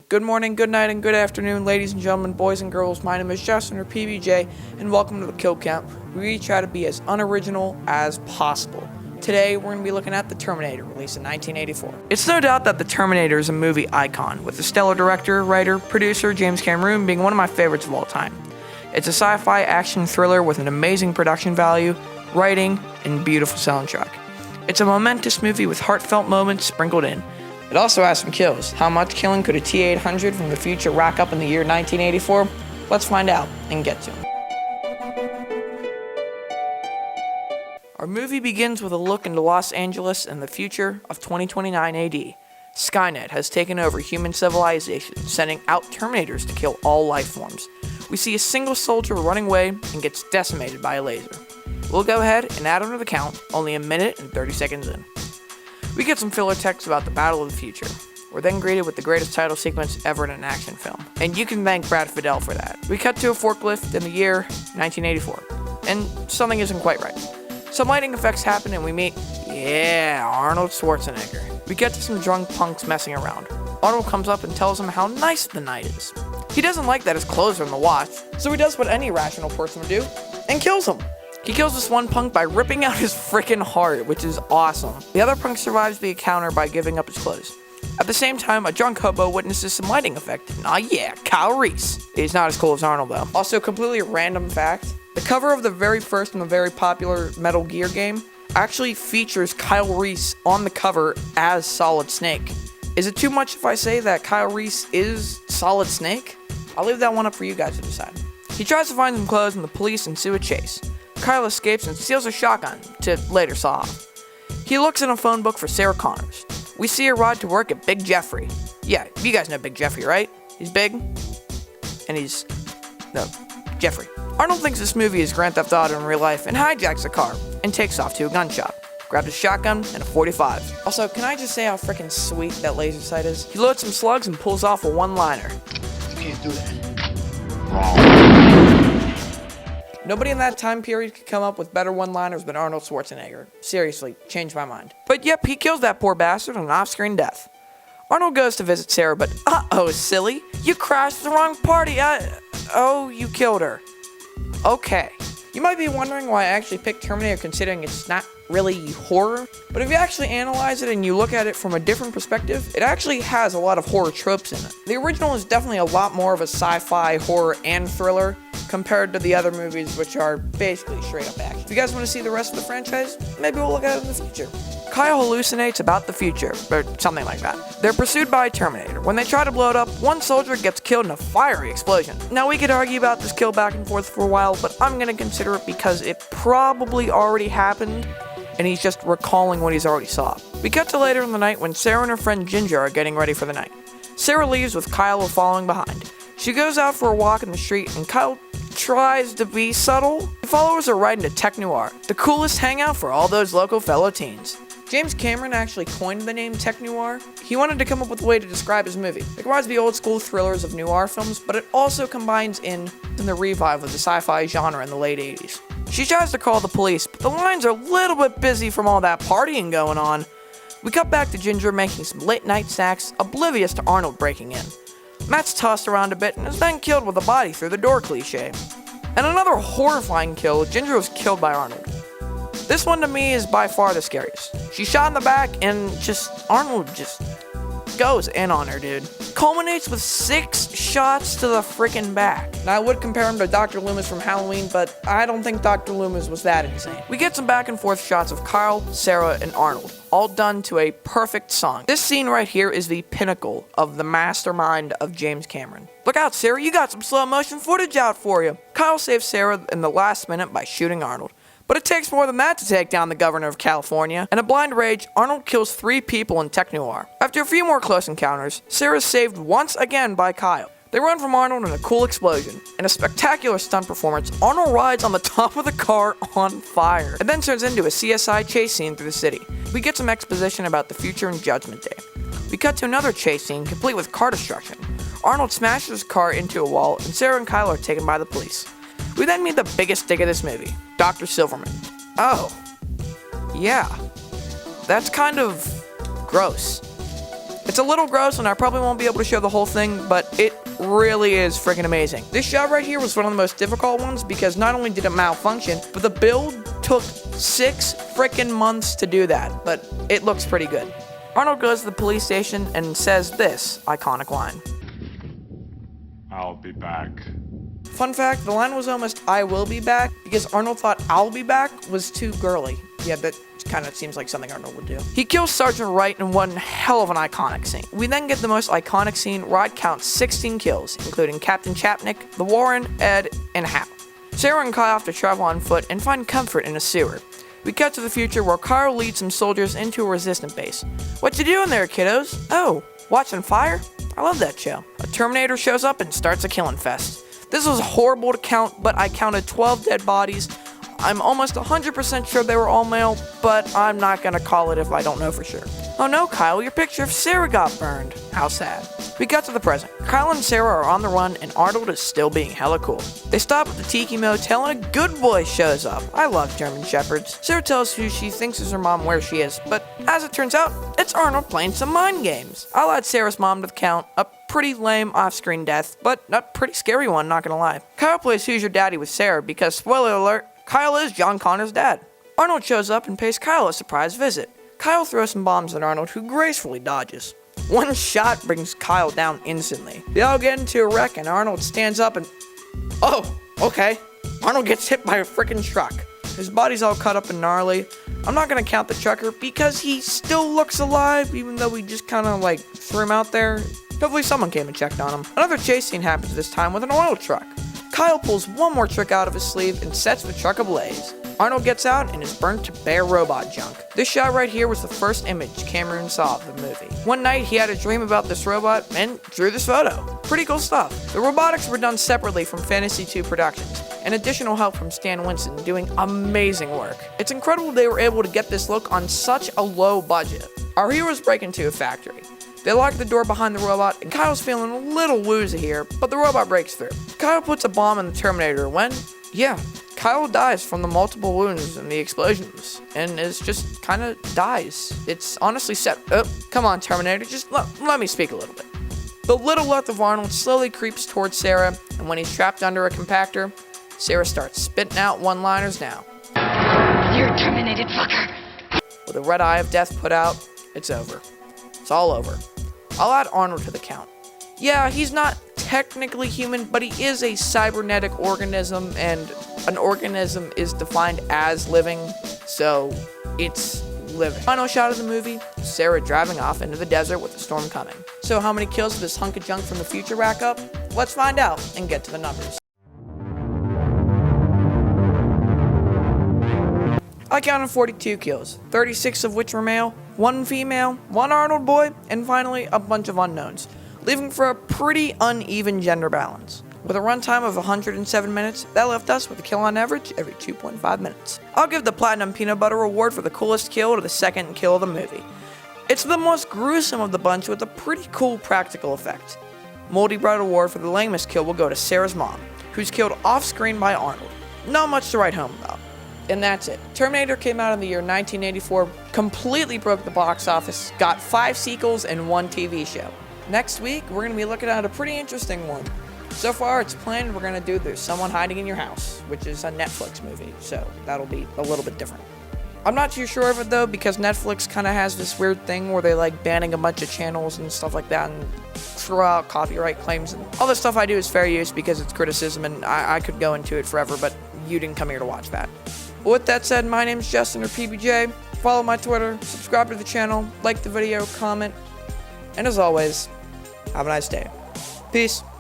Good morning, good night, and good afternoon, ladies and gentlemen, boys and girls. My name is Justin, or PBJ, and welcome to the Kill Count. We try to be as unoriginal as possible. Today, we're going to be looking at The Terminator, released in 1984. It's no doubt that The Terminator is a movie icon, with the stellar director, writer, producer James Cameroon being one of my favorites of all time. It's a sci-fi action thriller with an amazing production value, writing, and beautiful soundtrack. It's a momentous movie with heartfelt moments sprinkled in. It also has some kills. How much killing could a T-800 from the future rack up in the year 1984? Let's find out and get to it. Our movie begins with a look into Los Angeles and the future of 2029 AD. Skynet has taken over human civilization, sending out Terminators to kill all life forms. We see a single soldier running away and gets decimated by a laser. We'll go ahead and add him to the count, only a minute and 30 seconds in. We get some filler text about the battle of the future. We're then greeted with the greatest title sequence ever in an action film. And you can thank Brad Fiedel for that. We cut to a forklift in the year 1984. And something isn't quite right. Some lighting effects happen and we meet, Arnold Schwarzenegger. We get to some drunk punks messing around. Arnold comes up and tells him how nice the night is. He doesn't like that his clothes are in the wash, so he does what any rational person would do, and kills him. He kills this one punk by ripping out his freaking heart, which is awesome. The other punk survives the encounter by giving up his clothes. At the same time, a drunk hobo witnesses some lighting effect. Kyle Reese. He's not as cool as Arnold though. Also, completely random fact, the cover of the very first and the very popular Metal Gear game actually features Kyle Reese on the cover as Solid Snake. Is it too much if I say that Kyle Reese is Solid Snake? I'll leave that one up for you guys to decide. He tries to find some clothes and the police ensue a chase. Kyle escapes and steals a shotgun to later saw off. He looks in a phone book for Sarah Connors. We see her ride to work at Big Jeffrey. Yeah, you guys know Big Jeffrey, right? He's big, and Jeffrey. Arnold thinks this movie is Grand Theft Auto in real life and hijacks a car and takes off to a gun shop. Grabs a shotgun and a .45. Also, can I just say how freaking sweet that laser sight is? He loads some slugs and pulls off a one-liner. You can't do that. Nobody in that time period could come up with better one-liners than Arnold Schwarzenegger. Seriously, changed my mind. But yep, he kills that poor bastard on an off-screen death. Arnold goes to visit Sarah, but uh-oh, silly. You crashed the wrong party. Oh, you killed her. Okay. You might be wondering why I actually picked Terminator considering it's not really horror, but if you actually analyze it and you look at it from a different perspective, it actually has a lot of horror tropes in it. The original is definitely a lot more of a sci-fi, horror, and thriller compared to the other movies, which are basically straight up action. If you guys want to see the rest of the franchise, maybe we'll look at it in the future. Kyle hallucinates about the future, or something like that. They're pursued by a Terminator. When they try to blow it up, one soldier gets killed in a fiery explosion. Now we could argue about this kill back and forth for a while, but I'm gonna consider it because it probably already happened, and he's just recalling what he's already saw. We cut to later in the night when Sarah and her friend Ginger are getting ready for the night. Sarah leaves with Kyle following behind. She goes out for a walk in the street and Kyle tries to be subtle. The followers are right into tech noir, the coolest hangout for all those local fellow teens. James Cameron actually coined the name tech noir. He wanted to come up with a way to describe his movie. It reminds the old school thrillers of noir films, but it also combines in the revive of the sci-fi genre in the late 80s. She tries to call the police, but the lines are a little bit busy from all that partying going on. We cut back to Ginger making some late night snacks, oblivious to Arnold breaking in. Matt's tossed around a bit and is then killed with a body through the door cliche. And another horrifying kill, Ginger was killed by Arnold. This one to me is by far the scariest. She's shot in the back and Arnold just goes in on her, dude. Culminates with 6 shots to the freaking back. Now I would compare him to Dr. Loomis from Halloween, but I don't think Dr. Loomis was that insane. We get some back and forth shots of Kyle, Sarah, and Arnold, all done to a perfect song. This scene right here is the pinnacle of the mastermind of James Cameron. Look out, Sarah, you got some slow motion footage out for you. Kyle saves Sarah in the last minute by shooting Arnold. But it takes more than that to take down the governor of California. In a blind rage, Arnold kills 3 people in tech noir. After a few more close encounters, Sarah's saved once again by Kyle. They run from Arnold in a cool explosion. In a spectacular stunt performance, Arnold rides on the top of the car on fire. It then turns into a CSI chase scene through the city. We get some exposition about the future and Judgment Day. We cut to another chase scene complete with car destruction. Arnold smashes his car into a wall and Sarah and Kyle are taken by the police. We then meet the biggest dick of this movie, Dr. Silverman. Oh, yeah, that's kind of gross. It's a little gross and I probably won't be able to show the whole thing, but it really is freaking amazing. This shot right here was one of the most difficult ones because not only did it malfunction, but the build took 6 freaking months to do that, but it looks pretty good. Arnold goes to the police station and says this iconic line. I'll be back. Fun fact, the line was almost "I will be back" because Arnold thought "I'll be back" was too girly. Yeah, that kind of seems like something Arnold would do. He kills Sergeant Wright in one hell of an iconic scene. We then get the most iconic scene where I'd count 16 kills, including Captain Chapnick, the Warren, Ed, and Hal. Sarah and Kyle have to travel on foot and find comfort in a sewer. We cut to the future where Kyle leads some soldiers into a resistant base. What you doing there, kiddos? Oh, watching fire? I love that show. A Terminator shows up and starts a killing fest. This was horrible to count, but I counted 12 dead bodies. I'm almost 100% sure they were all male, but I'm not gonna call it if I don't know for sure. Oh no, Kyle, your picture of Sarah got burned. How sad. We got to the present. Kyle and Sarah are on the run and Arnold is still being hella cool. They stop at the Tiki Motel and a good boy shows up. I love German Shepherds. Sarah tells who she thinks is her mom where she is, but as it turns out, it's Arnold playing some mind games. I'll add Sarah's mom to the count. A pretty lame off-screen death, but a pretty scary one, not gonna lie. Kyle plays Who's Your Daddy with Sarah because, spoiler alert, Kyle is John Connor's dad. Arnold shows up and pays Kyle a surprise visit. Kyle throws some bombs at Arnold, who gracefully dodges. One shot brings Kyle down instantly. They all get into a wreck and Arnold stands up and... Oh, okay. Arnold gets hit by a freaking truck. His body's all cut up and gnarly. I'm not gonna count the trucker because he still looks alive, even though we just kinda like threw him out there. Hopefully someone came and checked on him. Another chase scene happens this time with an oil truck. Kyle pulls one more trick out of his sleeve and sets the truck ablaze. Arnold gets out and is burnt to bare robot junk. This shot right here was the first image Cameroon saw of the movie. One night he had a dream about this robot and drew this photo. Pretty cool stuff. The robotics were done separately from Fantasy 2 Productions, and additional help from Stan Winston doing amazing work. It's incredible they were able to get this look on such a low budget. Our heroes break into a factory. They lock the door behind the robot, and Kyle's feeling a little woozy here, but the robot breaks through. Kyle puts a bomb in the Terminator when, Kyle dies from the multiple wounds and the explosions, and is just kinda dies. It's honestly set. Oh, come on, Terminator, just let me speak a little bit. The little left of Arnold slowly creeps towards Sarah, and when he's trapped under a compactor, Sarah starts spitting out one-liners now. You're terminated, fucker. With a red eye of death put out, it's over. It's all over. I'll add Arnold to the count. Yeah, he's not technically human, but he is a cybernetic organism, and an organism is defined as living, so it's living. Final shot of the movie, Sarah driving off into the desert with the storm coming. So how many kills did this hunk of junk from the future rack up? Let's find out and get to the numbers. I counted 42 kills, 36 of which were male, 1 female, 1 Arnold boy, and finally a bunch of unknowns, leaving for a pretty uneven gender balance. With a runtime of 107 minutes, that left us with a kill on average every 2.5 minutes. I'll give the Platinum Peanut Butter Award for the coolest kill to the second kill of the movie. It's the most gruesome of the bunch with a pretty cool practical effect. Moldy Bread Award for the lamest kill will go to Sarah's mom, who's killed off-screen by Arnold. Not much to write home about. And that's it. Terminator came out in the year 1984, completely broke the box office, got 5 sequels and 1 TV show. Next week, we're going to be looking at a pretty interesting one. So far, it's planned we're going to do There's Someone Hiding in Your House, which is a Netflix movie, so that'll be a little bit different. I'm not too sure of it though, because Netflix kind of has this weird thing where they like banning a bunch of channels and stuff like that and throw out copyright claims. And all the stuff I do is fair use because it's criticism, and I could go into it forever, but you didn't come here to watch that. With that said, my name's Justin, or PBJ. Follow my Twitter, subscribe to the channel, like the video, comment, and as always, have a nice day. Peace.